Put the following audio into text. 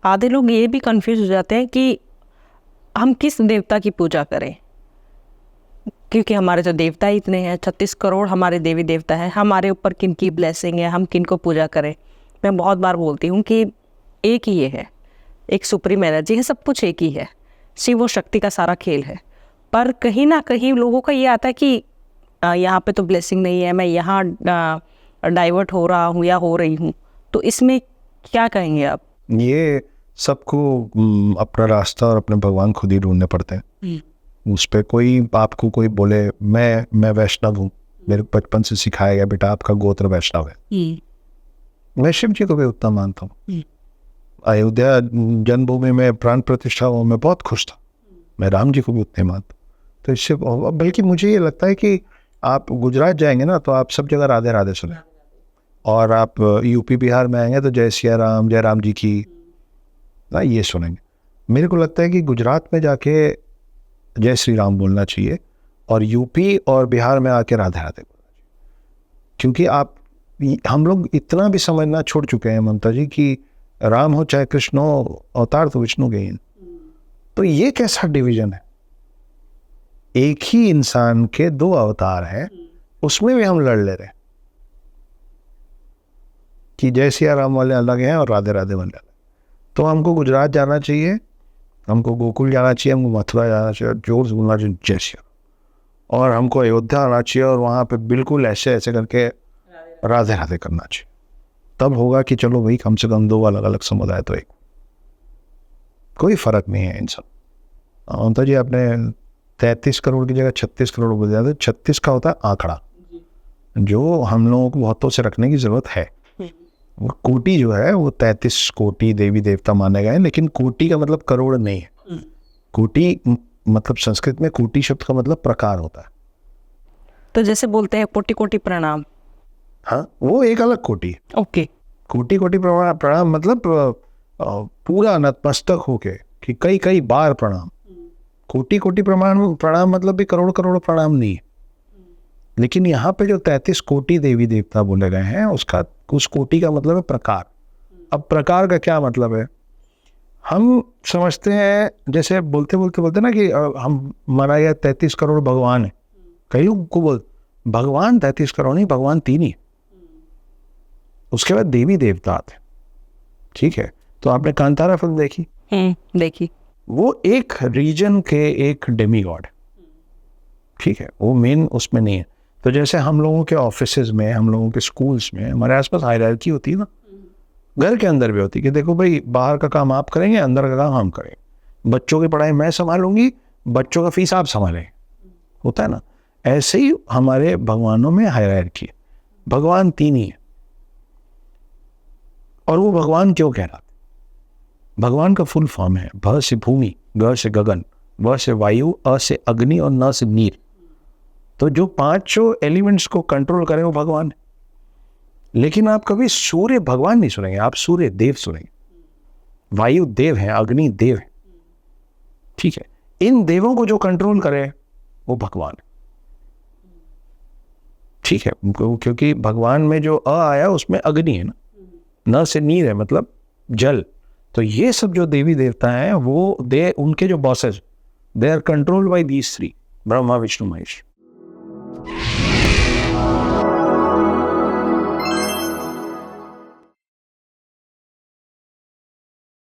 आधे लोग ये भी कंफ्यूज हो जाते हैं कि हम किस देवता की पूजा करें, क्योंकि हमारे जो देवता ही इतने हैं, 36 करोड़ हमारे देवी देवता हैं, हमारे ऊपर किन की ब्लेसिंग है, हम किन को पूजा करें। मैं बहुत बार बोलती हूँ कि एक ही ये है, एक सुप्रीम एनर्जी है, सब कुछ एक ही है, शिव और शक्ति का सारा खेल है। पर कहीं ना कहीं लोगों का ये आता है कि यहाँ पे तो ब्लेसिंग नहीं है, मैं यहाँ डाइवर्ट हो रहा हूँ या हो रही हूँ। तो इसमें क्या कहेंगे आप? ये सबको अपना रास्ता और अपने भगवान खुद ही ढूंढने पड़ते हैं। उस पर कोई आपको कोई बोले मैं वैष्णव हूँ, मेरे को बचपन से सिखाया गया बेटा आपका गोत्र वैष्णव है, मैं शिव जी को भी उतना मानता हूँ। अयोध्या जन्मभूमि में प्राण प्रतिष्ठा हुआ, मैं बहुत खुश था, मैं राम जी को भी उतने मानता हूँ। तो इससे बल्कि मुझे ये लगता है कि आप गुजरात जाएंगे ना तो आप सब जगह राधे राधे सुने, और आप यूपी बिहार में आएंगे तो जय सिया राम, जय राम जी की ना ये सुनेंगे। मेरे को लगता है कि गुजरात में जाके जय श्री राम बोलना चाहिए और यूपी और बिहार में आके राधे राधे बोलना चाहिए। क्योंकि हम लोग इतना भी समझना छोड़ चुके हैं ममता जी कि राम हो चाहे कृष्ण हो, अवतार तो विष्णु के ही। तो ये कैसा डिवीजन है? एक ही इंसान के दो अवतार हैं, उसमें भी हम लड़ ले रहे हैं कि जय सिया राम वाले अलग हैं और राधे राधे वाले अलग। तो हमको गुजरात जाना चाहिए, हमको गोकुल जाना चाहिए, हमको मथुरा जाना चाहिए, जोर से बोलना चाहिए जय सिया, और हमको अयोध्या आना चाहिए और वहाँ पे बिल्कुल ऐसे ऐसे करके राधे राधे करना चाहिए। तब होगा कि चलो भाई कम से कम दो अलग अलग समुदाय तो एक, कोई फर्क नहीं है इन सब। ममता जी आपने 33 करोड़ की जगह 36 करोड़ बोल दिया, तो 36 का होता है आंकड़ा जो हम लोगों को बहुतों से रखने की जरूरत है। वो कोटि जो है वो 33 कोटि देवी देवता माने गए हैं, लेकिन कोटि का मतलब करोड़ नहीं है। कोटि मतलब संस्कृत में कोटि शब्द का मतलब प्रकार होता है। तो जैसे बोलते हैं कोटि कोटि प्रणाम, हाँ वो एक अलग कोटि है। ओके। कोटि कोटि प्रणाम मतलब पूरा नतमस्तक होके कि कई कई बार प्रणाम। कोटि कोटि प्रणाम मतलब भी करोड़ करोड़ प्रणाम नहीं है। लेकिन यहाँ पे जो 33 कोटि देवी देवता बोले गए हैं उसका उस कोटि का मतलब है प्रकार। अब प्रकार का क्या मतलब है? हम समझते हैं जैसे बोलते ना कि हम हमारा यह 33 करोड़ भगवान है। कई लोग को बोल भगवान 33 करोड़ नहीं, भगवान 3 ही। उसके बाद देवी देवता आते, ठीक है। तो आपने कांतारा फिल्म देखी? देखी। वो एक रीजन के एक डेमी गॉड है, ठीक है, वो मेन उसमें नहीं है। तो जैसे हम लोगों के ऑफिसेज में, हम लोगों के स्कूल्स में हमारे आसपास हायरार्की होती है ना, घर के अंदर भी होती है कि देखो भाई बाहर का काम आप करेंगे, अंदर का काम हम करेंगे, बच्चों की पढ़ाई मैं संभालूंगी, बच्चों का फीस आप संभालेंगे, होता है ना। ऐसे ही हमारे भगवानों में हायरार्की है। भगवान 3 ही है। और वो भगवान क्यों कहलाते? भगवान का फुल फॉर्म है भ से भूमि, ग से गगन, व से वायु, अ से अग्नि और न से नीर। तो जो 5 एलिमेंट्स को कंट्रोल करें वो भगवान है। लेकिन आप कभी सूर्य भगवान नहीं सुनेंगे, आप सूर्य देव सुनेंगे। वायु देव है, अग्नि देव है, ठीक है। इन देवों को जो कंट्रोल करे वो भगवान है, ठीक है। क्योंकि भगवान में जो अ आया उसमें अग्नि है ना, न से नीर है मतलब जल। तो ये सब जो देवी देवता हैं वो उनके जो bosses, they are controlled by these 3, Brahma Vishnu Mahesh.